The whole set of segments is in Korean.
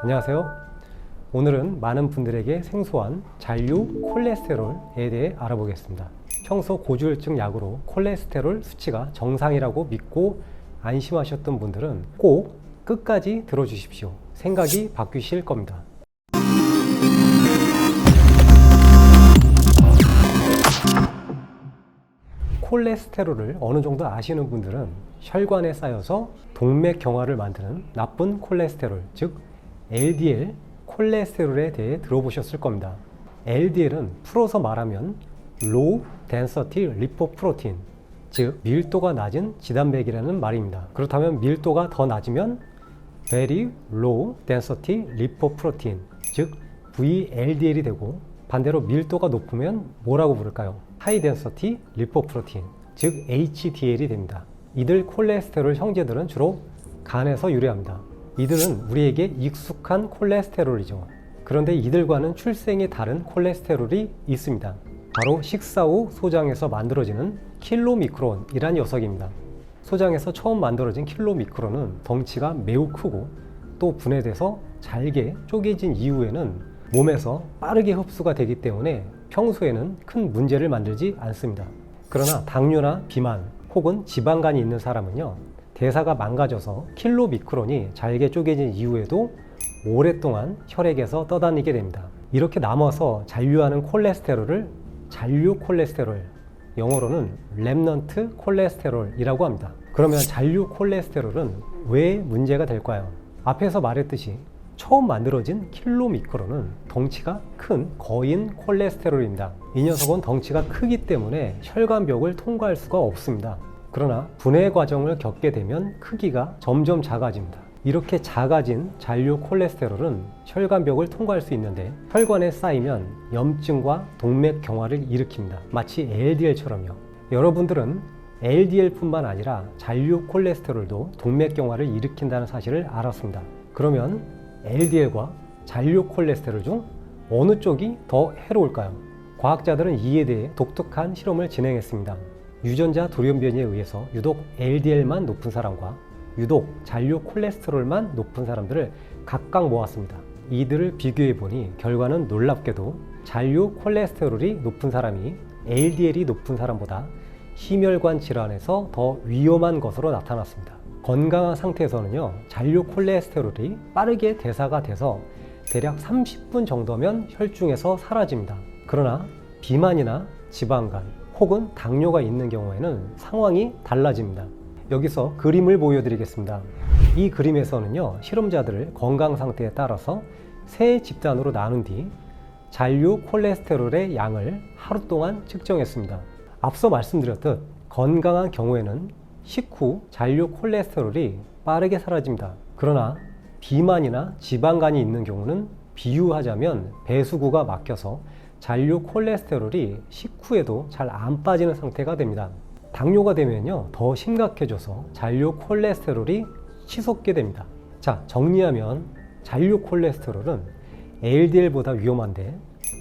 안녕하세요. 오늘은 많은 분들에게 생소한 잔류 콜레스테롤에 대해 알아보겠습니다. 평소 고지혈증 약으로 콜레스테롤 수치가 정상이라고 믿고 안심하셨던 분들은 꼭 끝까지 들어주십시오. 생각이 바뀌실 겁니다. 콜레스테롤을 어느 정도 아시는 분들은 혈관에 쌓여서 동맥경화를 만드는 나쁜 콜레스테롤, 즉 LDL 콜레스테롤에 대해 들어보셨을 겁니다. LDL은 풀어서 말하면 Low Density Lipoprotein, 즉 밀도가 낮은 지단백이라는 말입니다. 그렇다면 밀도가 더 낮으면 Very Low Density Lipoprotein, 즉 VLDL이 되고, 반대로 밀도가 높으면 뭐라고 부를까요? High Density Lipoprotein, 즉 HDL이 됩니다. 이들 콜레스테롤 형제들은 주로 간에서 유래합니다. 이들은 우리에게 익숙한 콜레스테롤이죠. 그런데 이들과는 출생이 다른 콜레스테롤이 있습니다. 바로 식사 후 소장에서 만들어지는 킬로미크론이란 녀석입니다. 소장에서 처음 만들어진 킬로미크론은 덩치가 매우 크고 또 분해돼서 잘게 쪼개진 이후에는 몸에서 빠르게 흡수가 되기 때문에 평소에는 큰 문제를 만들지 않습니다. 그러나 당뇨나 비만 혹은 지방간이 있는 사람은요, 대사가 망가져서 킬로미크론이 잘게 쪼개진 이후에도 오랫동안 혈액에서 떠다니게 됩니다. 이렇게 남아서 잔류하는 콜레스테롤을 잔류 콜레스테롤, 영어로는 렘넌트 콜레스테롤이라고 합니다. 그러면 잔류 콜레스테롤은 왜 문제가 될까요? 앞에서 말했듯이 처음 만들어진 킬로미크론은 덩치가 큰 거인 콜레스테롤입니다. 이 녀석은 덩치가 크기 때문에 혈관벽을 통과할 수가 없습니다. 그러나 분해 과정을 겪게 되면 크기가 점점 작아집니다. 이렇게 작아진 잔류 콜레스테롤은 혈관벽을 통과할 수 있는데 혈관에 쌓이면 염증과 동맥경화를 일으킵니다. 마치 LDL처럼요. 여러분들은 LDL뿐만 아니라 잔류 콜레스테롤도 동맥경화를 일으킨다는 사실을 알았습니다. 그러면 LDL과 잔류 콜레스테롤 중 어느 쪽이 더 해로울까요? 과학자들은 이에 대해 독특한 실험을 진행했습니다. 유전자 돌연변이에 의해서 유독 LDL만 높은 사람과 유독 잔류 콜레스테롤만 높은 사람들을 각각 모았습니다. 이들을 비교해 보니 결과는 놀랍게도 잔류 콜레스테롤이 높은 사람이 LDL이 높은 사람보다 심혈관 질환에서 더 위험한 것으로 나타났습니다. 건강한 상태에서는요, 잔류 콜레스테롤이 빠르게 대사가 돼서 대략 30분 정도면 혈중에서 사라집니다. 그러나 비만이나 지방간 혹은 당뇨가 있는 경우에는 상황이 달라집니다. 여기서 그림을 보여드리겠습니다. 이 그림에서는요, 실험자들을 건강 상태에 따라서 세 집단으로 나눈 뒤 잔류 콜레스테롤의 양을 하루 동안 측정했습니다. 앞서 말씀드렸듯 건강한 경우에는 식후 잔류 콜레스테롤이 빠르게 사라집니다. 그러나 비만이나 지방간이 있는 경우는 비유하자면 배수구가 막혀서 잔류 콜레스테롤이 식후에도 잘 안 빠지는 상태가 됩니다. 당뇨가 되면요, 더 심각해져서 잔류 콜레스테롤이 치솟게 됩니다. 자, 정리하면 잔류 콜레스테롤은 LDL보다 위험한데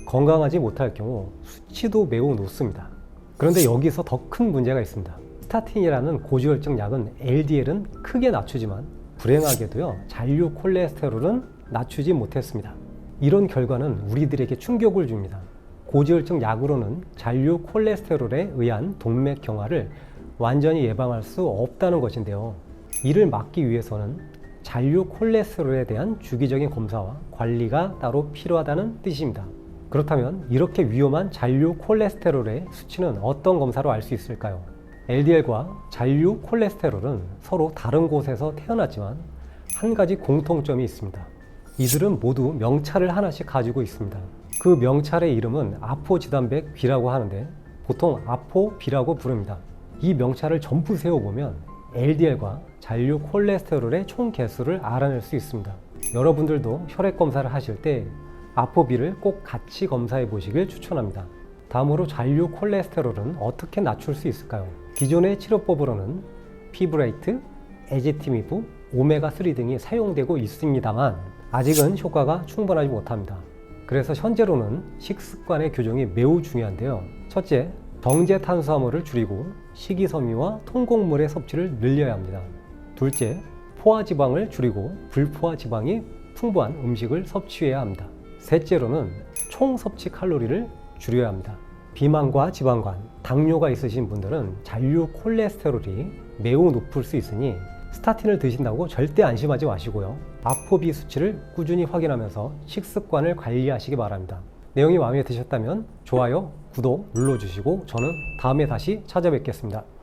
건강하지 못할 경우 수치도 매우 높습니다. 그런데 여기서 더 큰 문제가 있습니다. 스타틴이라는 고지혈증 약은 LDL은 크게 낮추지만 불행하게도요, 잔류 콜레스테롤은 낮추지 못했습니다. 이런 결과는 우리들에게 충격을 줍니다. 고지혈증 약으로는 잔류 콜레스테롤에 의한 동맥경화를 완전히 예방할 수 없다는 것인데요. 이를 막기 위해서는 잔류 콜레스테롤에 대한 주기적인 검사와 관리가 따로 필요하다는 뜻입니다. 그렇다면 이렇게 위험한 잔류 콜레스테롤의 수치는 어떤 검사로 알 수 있을까요? LDL과 잔류 콜레스테롤은 서로 다른 곳에서 태어났지만 한 가지 공통점이 있습니다. 이들은 모두 명찰을 하나씩 가지고 있습니다. 그 명찰의 이름은 아포지단백 B라고 하는데 보통 아포B라고 부릅니다. 이 명찰을 전부 세워보면 LDL과 잔류 콜레스테롤의 총 개수를 알아낼 수 있습니다. 여러분들도 혈액 검사를 하실 때 아포B를 꼭 같이 검사해 보시길 추천합니다. 다음으로 잔류 콜레스테롤은 어떻게 낮출 수 있을까요? 기존의 치료법으로는 피브레이트, 에제티미브, 오메가3 등이 사용되고 있습니다만 아직은 효과가 충분하지 못합니다. 그래서 현재로는 식습관의 교정이 매우 중요한데요. 첫째, 정제 탄수화물을 줄이고 식이섬유와 통곡물의 섭취를 늘려야 합니다. 둘째, 포화지방을 줄이고 불포화지방이 풍부한 음식을 섭취해야 합니다. 셋째로는 총 섭취 칼로리를 줄여야 합니다. 비만과 지방관, 당뇨가 있으신 분들은 잔류 콜레스테롤이 매우 높을 수 있으니 스타틴을 드신다고 절대 안심하지 마시고요. 아포비 수치를 꾸준히 확인하면서 식습관을 관리하시기 바랍니다. 내용이 마음에 드셨다면 좋아요, 구독 눌러주시고 저는 다음에 다시 찾아뵙겠습니다.